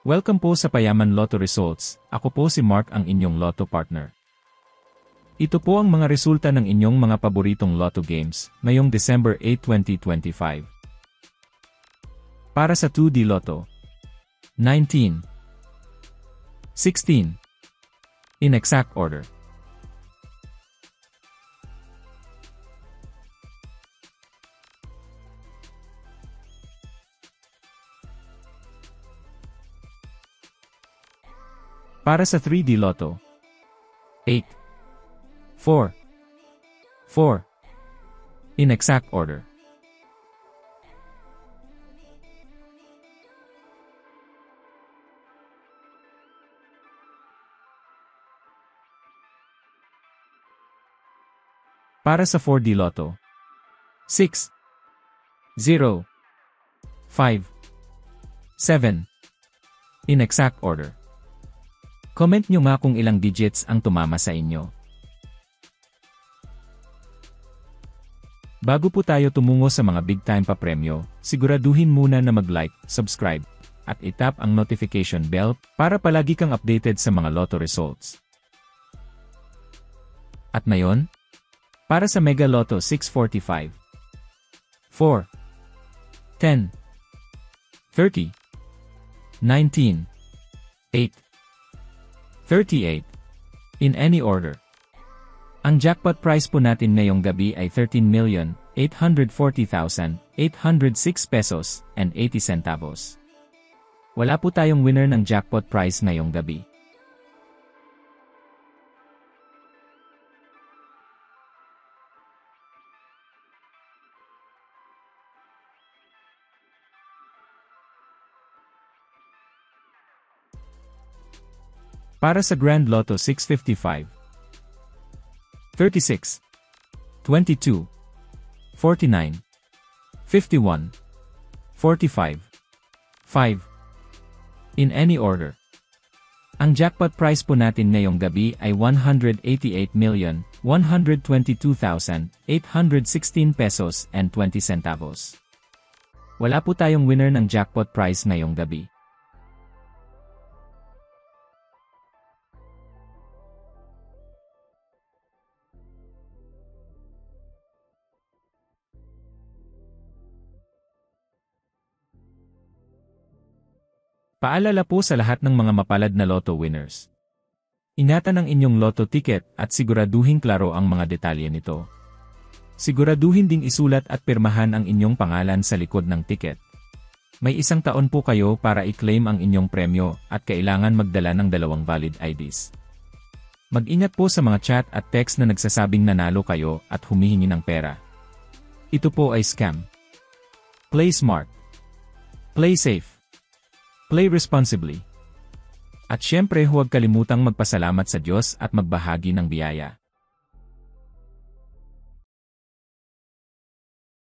Welcome po sa Payaman Lotto Results, ako po si Mark ang inyong Lotto partner. Ito po ang mga resulta ng inyong mga paboritong Lotto games, ngayong December 8, 2025. Para sa 2D Lotto, 19, 16, in exact order. Para sa 3D Lotto, 8, 4, 4, in exact order. Para sa 4D Lotto, 6, 0, 5, 7, in exact order. Comment nyo nga kung ilang digits ang tumama sa inyo. Bago po tayo tumungo sa mga big time pa premyo, siguraduhin muna na mag-like, subscribe, at itap ang notification bell para palagi kang updated sa mga Lotto results. At ngayon, para sa Mega Lotto 645, 4, 10, 30, 19, 8, 38, in any order. Ang jackpot prize po natin ngayong gabi ay 13,840,806 pesos and 80 centavos. Wala po tayong winner ng jackpot prize ngayong gabi. Para sa Grand Lotto 655, 36, 22, 49, 51, 45, 5, in any order. Ang jackpot prize po natin ngayong gabi ay 188,122,816 pesos and 20 centavos. Wala po tayong winner ng jackpot prize ngayong gabi. Paalala po sa lahat ng mga mapalad na Lotto winners. Ingatan ang inyong Lotto ticket at siguraduhin klaro ang mga detalye nito. Siguraduhin ding isulat at pirmahan ang inyong pangalan sa likod ng ticket. May 1 taon po kayo para i-claim ang inyong premyo at kailangan magdala ng 2 valid IDs. Mag-ingat po sa mga chat at text na nagsasabing nanalo kayo at humihingi ng pera. Ito po ay scam. Play smart. Play safe. Play responsibly. At syempre huwag kalimutang magpasalamat sa Diyos at magbahagi ng biyaya.